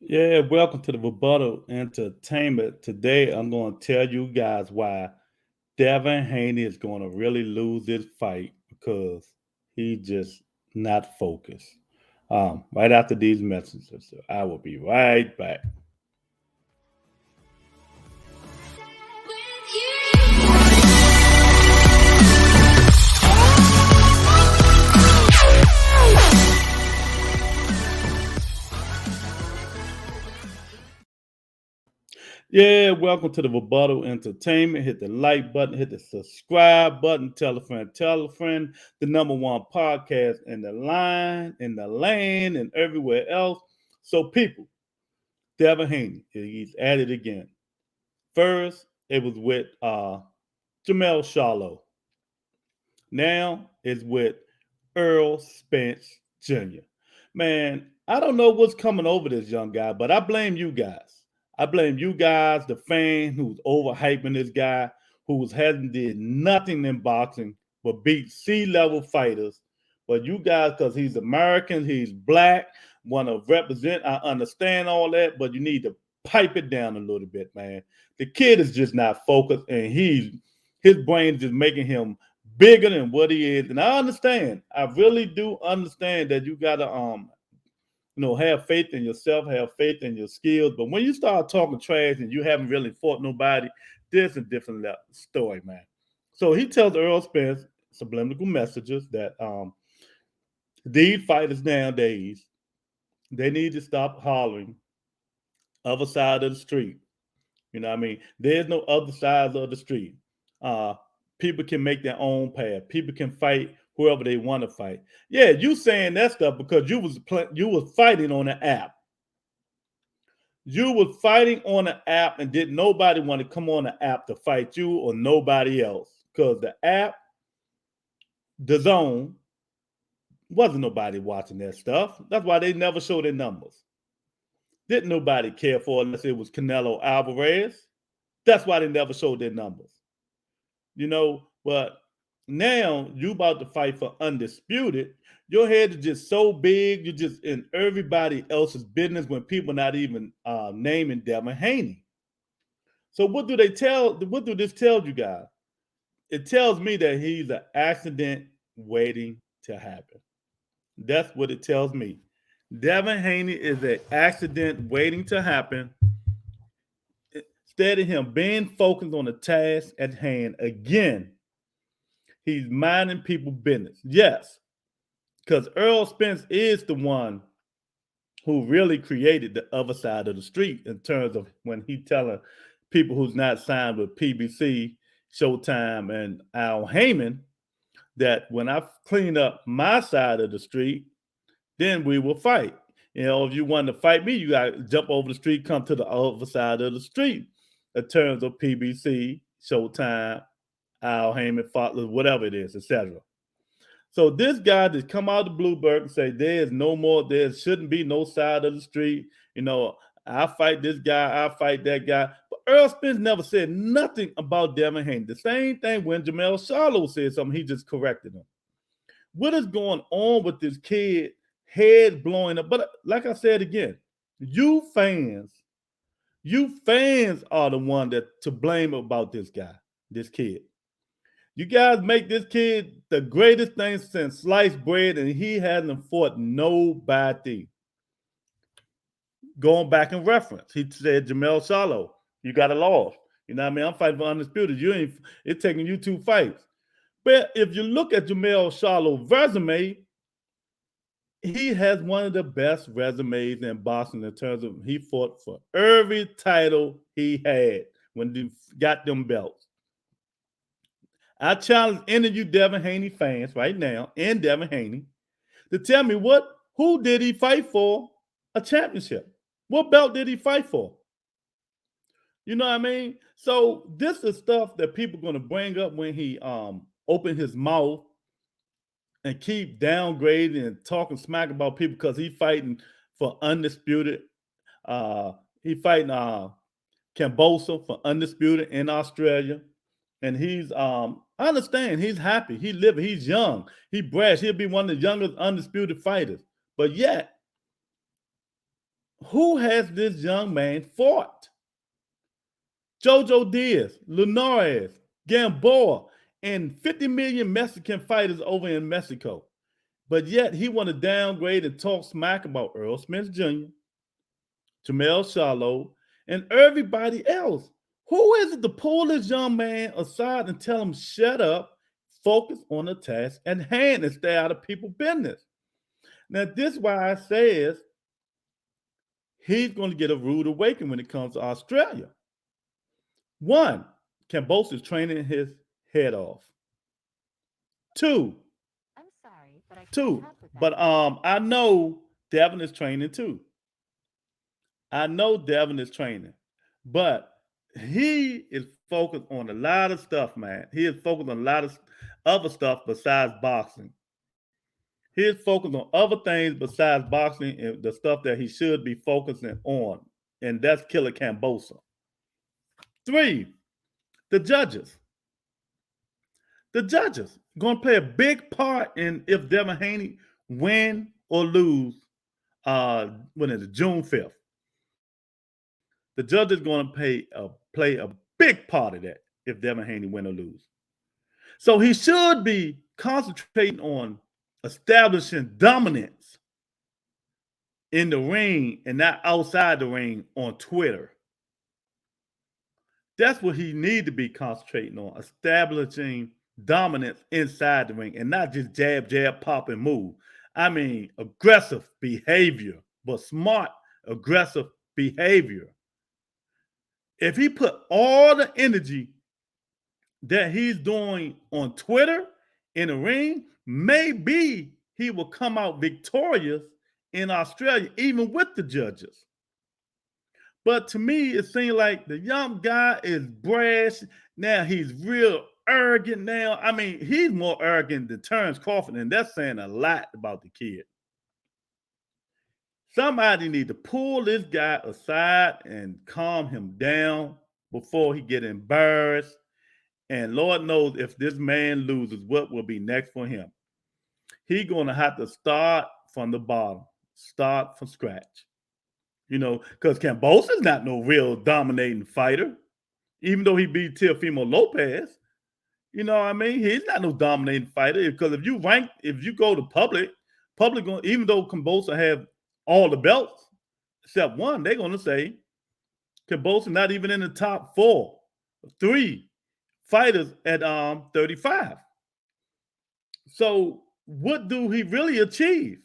Yeah, welcome to the Rebuttal Entertainment. Today, I'm going to tell you guys why Devin Haney is going to really lose this fight because he's just not focused. Right after these messages, so I will be right back. Yeah, welcome to the Rebuttal Entertainment. Hit the like button, hit the subscribe button, tell a friend, the number one podcast in the line, in the land, and everywhere else. So, people, Devin Haney, he's at it again. First, it was with Jamel Shallow. Now it's with Earl Spence Jr. Man, I don't know what's coming over this young guy, but I blame you guys. I blame you guys, the fan who's overhyping this guy, who hasn't did nothing in boxing but beat C-level fighters. But you guys, because he's American, he's black, want to represent. I understand all that, but you need to pipe it down a little bit, man. The kid is just not focused, and his brain is just making him bigger than what he is. And I understand. I really do understand that you gotta have faith in yourself, have faith in your skills. But when you start talking trash and you haven't really fought nobody, there's a different story, man. So he tells Earl Spence subliminal messages that these fighters nowadays, they need to stop hollering other side of the street. You know what I mean? There's no other sides of the street. Uh, People can make their own path. People can fight whoever they want to fight. Yeah, you saying that stuff because you was fighting on an app. You was fighting on an app, and did nobody want to come on the app to fight you or nobody else? Because the app, the zone, wasn't nobody watching that stuff. That's why they never showed their numbers. Didn't nobody care for it unless it was Canelo Alvarez. That's why they never showed their numbers. But now you about to fight for undisputed. Your head is just so big, you're just in everybody else's business when people not even naming Devin Haney. So what do they tell? What do this tell you guys? It tells me that he's an accident waiting to happen. That's what it tells me. Devin Haney is an accident waiting to happen. Instead of him being focused on the task at hand again, he's minding people business. Yes, because Earl Spence is the one who really created the other side of the street in terms of when he telling people who's not signed with PBC, Showtime, and Al Heyman that when I clean up my side of the street, then we will fight. If you want to fight me, you got to jump over the street, come to the other side of the street in terms of PBC, Showtime, Al Heyman, Fox, whatever it is, etc. So this guy just come out of the Bluebird and say there shouldn't be no side of the street. I fight this guy, I fight that guy. But Earl Spence never said nothing about Devin Haney. The same thing when Jamel Shallow said something, he just corrected him. What is going on with this kid head blowing up? But like I said again, you fans are the one that to blame about this guy, this kid. You guys make this kid the greatest thing since sliced bread, and he hasn't fought nobody. Going back in reference, he said Jamel Shallow, you got a loss. You know what I mean? I'm fighting for undisputed. It's taking you 2 fights. But if you look at Jamel Shallow's resume, he has one of the best resumes in boxing in terms of he fought for every title he had when he got them belts. I challenge any of you Devin Haney fans right now and Devin Haney to tell me who did he fight for a championship? What belt did he fight for? You know what I mean? So this is stuff that people are going to bring up when he open his mouth and keep downgrading and talking smack about people because he's fighting for undisputed. He fighting Cambosa for undisputed in Australia. And he's I understand he's happy, he's living, he's young, he brash, he'll be one of the youngest undisputed fighters. But yet, Who has this young man fought? Jo Diaz, Linares, Gamboa, and 50 million Mexican fighters over in Mexico. But yet he want to downgrade and talk smack about Earl Spencer Jr., Jamel Shallow, and everybody else. Who is it to pull this young man aside and tell him, shut up, focus on the task at hand and stay out of people's business? Now, this is why I says he's going to get a rude awakening when it comes to Australia. One, Kambosos is training his head off. Two, I'm sorry, but I can't help with that. I know Devin is training too. I know Devin is training, but he is focused on a lot of stuff, man. He is focused on a lot of other stuff besides boxing. He is focused on other things besides boxing and the stuff that he should be focusing on, and that's Killer Kambosos. Three, the judges. The judges going to play a big part in if Devin Haney win or lose. When is it? June 5th. The judge is going to play a big part of that if Devin Haney win or lose. So he should be concentrating on establishing dominance in the ring and not outside the ring on Twitter. That's what he need to be concentrating on, establishing dominance inside the ring and not just jab, jab, pop, and move. I mean, aggressive behavior, but smart, aggressive behavior. If he put all the energy that he's doing on Twitter in the ring, maybe he will come out victorious in Australia, even with the judges. But to me, it seems like the young guy is brash. Now he's real arrogant now. I mean, he's more arrogant than Terrence Crawford, and that's saying a lot about the kid. Somebody need to pull this guy aside and calm him down before he get embarrassed. And Lord knows if this man loses, what will be next for him? He's going to have to start from the bottom, start from scratch. You know, because Kambosos is not no real dominating fighter, even though he beat Teofimo Lopez. You know what I mean? He's not no dominating fighter because if you go to public going even though Kambosos have all the belts except one, they're going to say Kambosos not even in the top 3 fighters at 35. So what do he really achieve?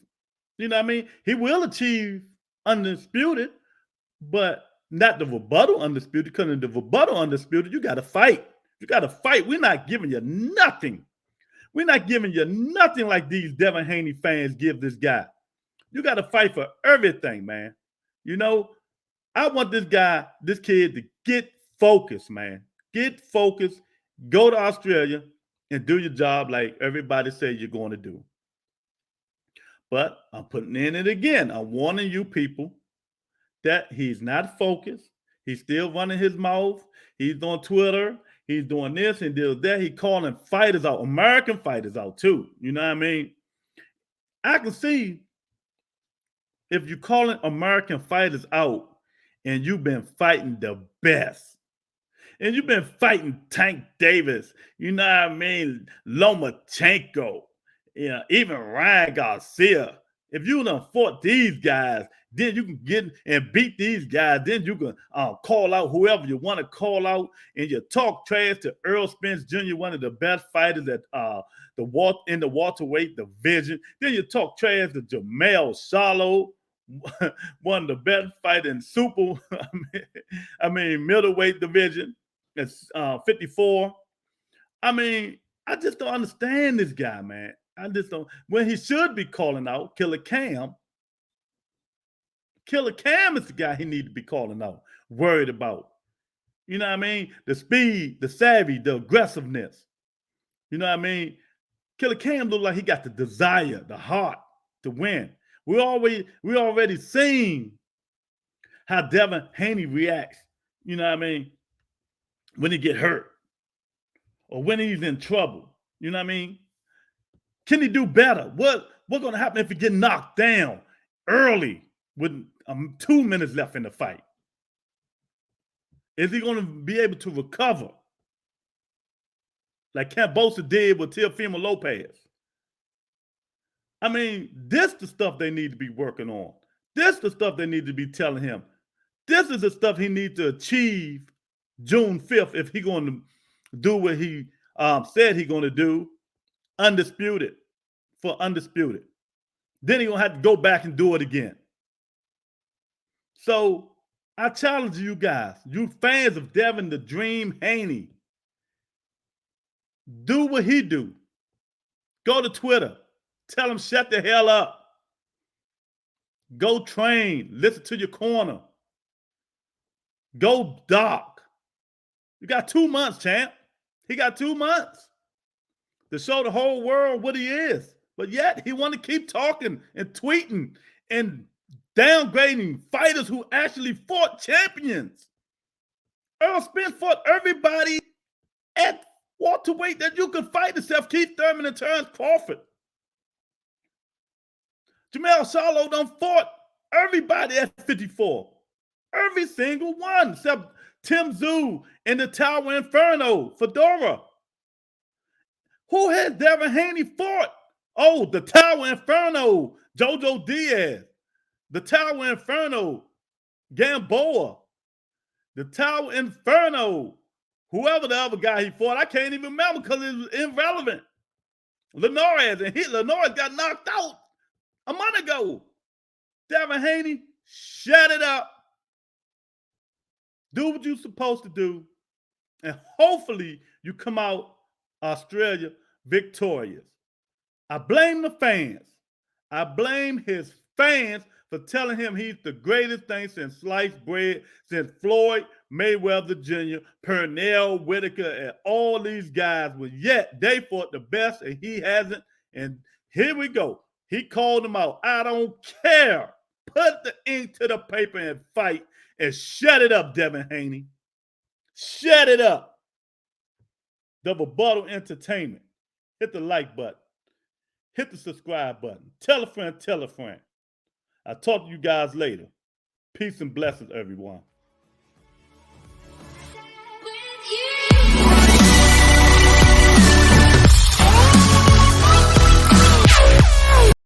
You know what I mean? He will achieve Undisputed, but not the rebuttal Undisputed, because in the rebuttal Undisputed, you got to fight. You got to fight. We're not giving you nothing. We're not giving you nothing like these Devin Haney fans give this guy. You got to fight for everything, man. You know, I want this kid to get focused, man. Get focused, go to Australia, and do your job like everybody says you're going to do. But I'm putting in it again. I'm warning you people that he's not focused. He's still running his mouth. He's on Twitter. He's doing this and doing that. He's calling fighters out, American fighters out too. You know what I mean? I can see if you're calling American fighters out and you've been fighting the best, and you've been fighting Tank Davis, you know what I mean? Lomachenko, even Ryan Garcia. If you done fought these guys, then you can get and beat these guys. Then you can call out whoever you want to call out, and you talk trash to Earl Spencer Jr., one of the best fighters at in the welterweight division. Then you talk trash to Jamel Shallow, one of the best fighters in super, middleweight division. It's 54. I mean, I just don't understand this guy, man. I just don't. When he should be calling out Killer Cam. Killer Cam is the guy he need to be calling out, worried about. You know what I mean? The speed, the savvy, the aggressiveness. You know what I mean? Killer Cam look like he got the desire, the heart to win. We already seen how Devin Haney reacts. You know what I mean? When he get hurt or when he's in trouble. You know what I mean? Can he do better? What's going to happen if he get knocked down early with 2 minutes left in the fight. Is he going to be able to recover like Cambosa did with Teofimo Lopez? I mean, this the stuff they need to be working on. This the stuff they need to be telling him. This is the stuff he needs to achieve June 5th if he's going to do what he said he's going to do, Undisputed, for Undisputed. Then he's going to have to go back and do it again. So I challenge you guys, you fans of Devin the Dream Haney, do what he do. Go to Twitter. Tell him shut the hell up. Go train. Listen to your corner. Go dark. You got 2 months, champ. He got 2 months to show the whole world what he is. But yet he want to keep talking and tweeting and downgrading fighters who actually fought champions. Earl Spence fought everybody at welterweight that you could fight except Keith Thurman and Terrence Crawford. Jamel Shallow done fought everybody at 54. Every single one except Tim Tszyu and the Tower Inferno, Fedora. Who has Devin Haney fought? Oh, the Tower Inferno, Jo Diaz. The Tower Inferno, Gamboa. The Tower Inferno, whoever the other guy he fought, I can't even remember because it was irrelevant. Linares, and Linares got knocked out a month ago. Devin Haney, shut it up. Do what you're supposed to do. And hopefully you come out Australia victorious. I blame the fans. I blame his fans for telling him he's the greatest thing since sliced bread, since Floyd Mayweather Jr., Pernell Whitaker, and all these guys. But yet they fought the best and he hasn't. And here we go. He called them out. I don't care. Put the ink to the paper and fight and shut it up, Devin Haney. Shut it up. The Rebuttal Entertainment. Hit the like button. Hit the subscribe button. Tell a friend, tell a friend. I'll talk to you guys later. Peace and blessings, everyone.